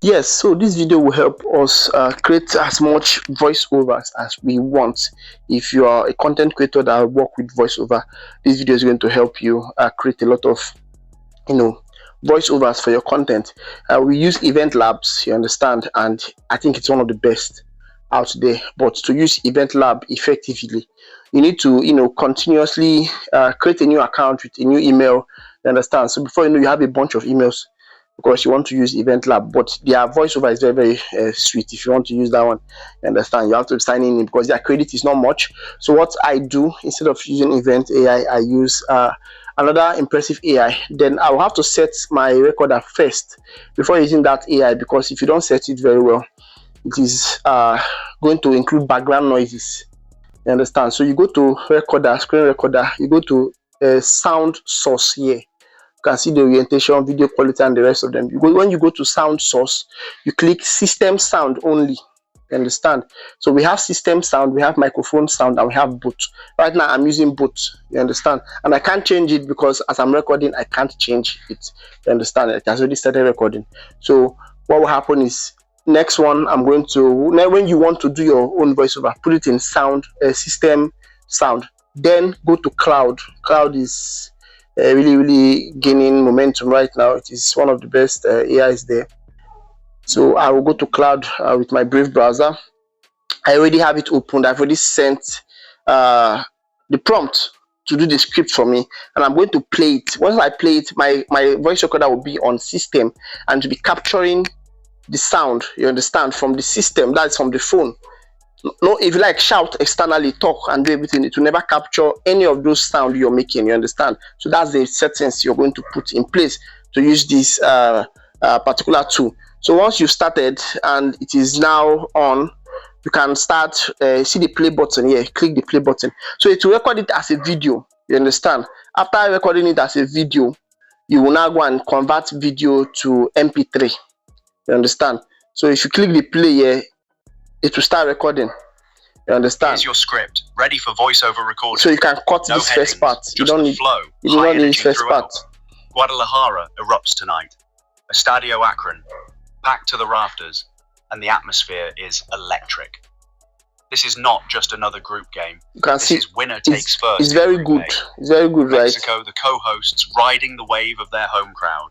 Yes, so this video will help us create as much voiceovers as we want. If you are a content creator that work with voiceover, this video is going to help you create a lot of voiceovers for your content. We use Event Labs, you understand, and I think it's one of the best out there. But to use Event Lab effectively, you need to continuously create a new account with a new email, you understand. So before you know, you have a bunch of emails because you want to use Event Lab, but their voiceover is very sweet. If you want to use that one, you understand, you have to sign in because their credit is not much. So what I do, instead of using Event AI, I use another impressive AI. Then I will have to set my recorder first before using that AI, because if you don't set it very well, it is going to include background noises, you understand. So you go to recorder, screen recorder, you go to sound source here. You can see the orientation, video quality, and the rest of them. When you go to sound source, you click system sound only, you understand. So we have system sound, we have microphone sound, and we have both. Right now I'm using both, you understand, and I can't change it because as I'm recording I can't change it, you understand. It has already started recording. So what will happen is, next one, I'm going to, now when you want to do your own voiceover, put it in sound, system sound, then go to cloud. Cloud is really gaining momentum right now. It is one of the best AIs there. So I will go to cloud with my Brave browser. I already have it opened. I've already sent the prompt to do the script for me, and I'm going to play it. Once I play it, my voice recorder will be on system and to be capturing the sound, you understand, from the system, that's from the phone. No, if you like shout externally, talk and do everything, it will never capture any of those sound you're making, you understand. So that's the settings you're going to put in place to use this particular tool. So once you've started and it is now on, you can start, see the play button here, click the play button. So it will record it as a video, you understand. After recording it as a video, you will now go and convert video to MP3, you understand. So if you click the play here, it will start recording, you understand. Here's your script ready for voiceover recording. So you can cut this first part. You don't need flow. You do not need this first part. Guadalajara erupts tonight. Estadio Akron, packed to the rafters, and the atmosphere is electric. This is not just another group game. You can see winner takes first. It's very good. It's very good, right? Mexico, the co-hosts, riding the wave of their home crowd.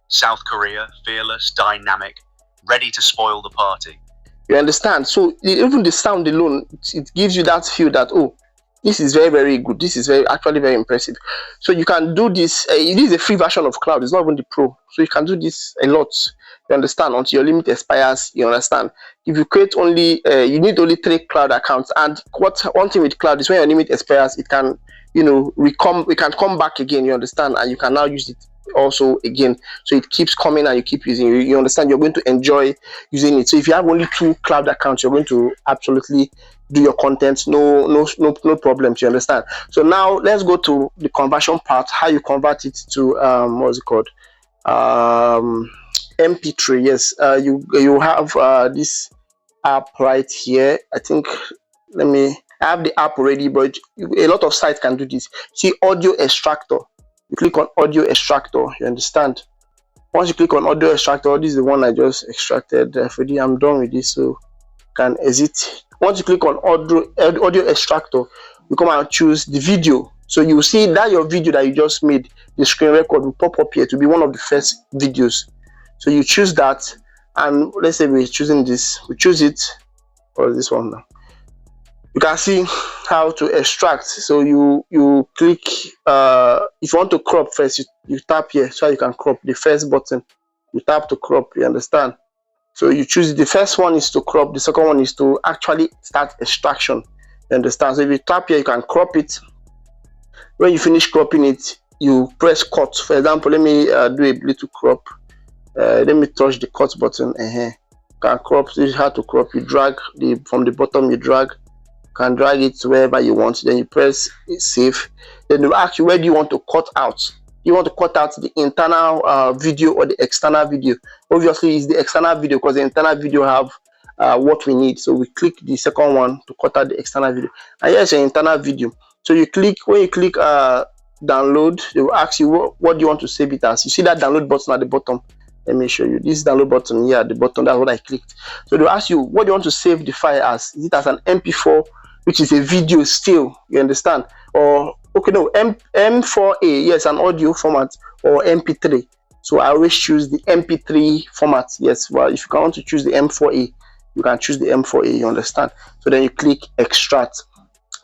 South Korea, fearless, dynamic, ready to spoil the party. You understand? So even the sound alone, it gives you that feel that, oh, this is very good. This is actually very impressive. So you can do this. It is a free version of cloud. It's not even the pro. So you can do this a lot. You understand? Until your limit expires. You understand? If you create only, you need only 3 cloud accounts. And one thing with cloud is when your limit expires, it can, we can come back again. You understand? And you can now use it also again, so it keeps coming and you keep using it. You understand? You're going to enjoy using it. So if you have only 2 cloud accounts, you're going to absolutely do your content, no problems, you understand. So now let's go to the conversion part, how you convert it to what's it called, MP3. Yes, you have this app right here. I think I have the app already, but a lot of sites can do this. See, audio extractor. You click on audio extractor, you understand. Once you click on audio extractor, this is the one I just extracted. I'm done with this, so you can exit. Once you click on audio extractor, you come and choose the video. So you will see that your video that you just made, the screen record will pop up here to be one of the first videos. So you choose that, and let's say we're choosing this. We choose it, or this one now. You can see how to extract. So you click, if you want to crop first, you tap here so you can crop. The first button, you tap to crop, you understand. So you choose, the first one is to crop, the second one is to actually start extraction, you understand. So if you tap here, you can crop it. When you finish cropping it, you press cut. For example, let me do a little crop. Let me touch the cut button. You can crop. This is how to crop. You drag from the bottom, you drag. Can drag it to wherever you want. Then you press save. Then they will ask you, where do you want to cut out? You want to cut out the internal video or the external video? Obviously it's the external video, because the internal video have what we need. So we click the second one to cut out the external video, and here's your internal video. So you click, when you click download, they will ask you what do you want to save it as. You see that download button at the bottom. Let me show you this download button here. The button, that's what I clicked. So they'll ask you, what do you want to save the file as? Is it as an MP4, which is a video still? You understand? Or okay, no, M4A, yes, an audio format, or MP3. So I always choose the MP3 format. Yes, well, if you want to choose the M4A, you can choose the M4A. You understand? So then you click extract.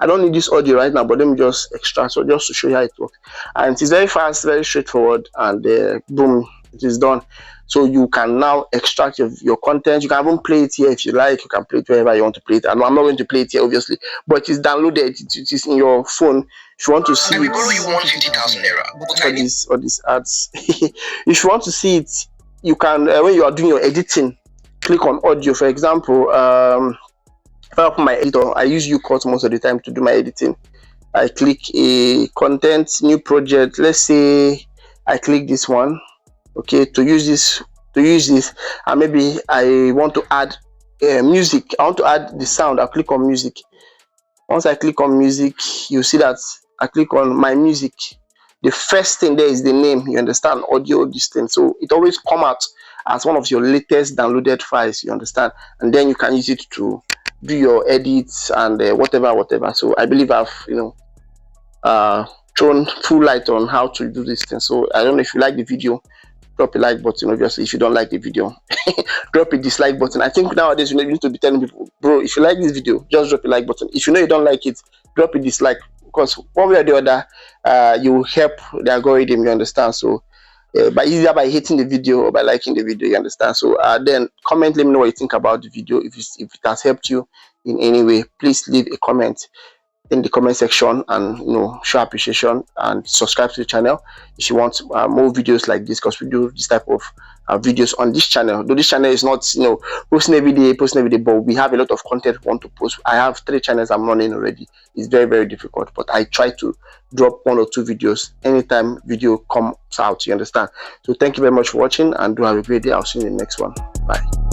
I don't need this audio right now, but let me just extract, so just to show you how it works. And it is very fast, very straightforward, and boom, it is done. So you can now extract your content. You can even play it here if you like. You can play it wherever you want to play it. And I'm not going to play it here, obviously, but it is downloaded. It is in your phone. If you want to see it, borrow you 150,000 naira. all these ads. If you want to see it, you can when you are doing your editing, click on audio. For example, if I open my editor, I use UCut most of the time to do my editing. I click a content, new project. Let's say I click this one. Okay, to use this, and maybe I want to add music. I want to add the sound. I'll click on music. Once I click on music, you see that I click on my music. The first thing there is the name. You understand? Audio distance. So it always come out as one of your latest downloaded files. You understand? And then you can use it to do your edits and whatever. So I believe I've thrown full light on how to do this thing. So I don't know if you like the video, drop a like button. Obviously, if you don't like the video, drop a dislike button. I think nowadays you need to be telling people, bro, if you like this video, just drop a like button. If you know you don't like it, drop a dislike, because one way or the other, you help the algorithm. You understand? So by either by hitting the video or by liking the video, you understand? So then comment, let me know what you think about the video. If it has helped you in any way, please leave a comment in the comment section and show appreciation, and subscribe to the channel if you want more videos like this, because we do this type of videos on this channel. Though this channel is not posting every day, but we have a lot of content we want to post. I have 3 channels I'm running already. It's very, very difficult, but I try to drop 1 or 2 videos anytime video comes out. You understand? So thank you very much for watching, and do have a great day. I'll see you in the next one. Bye.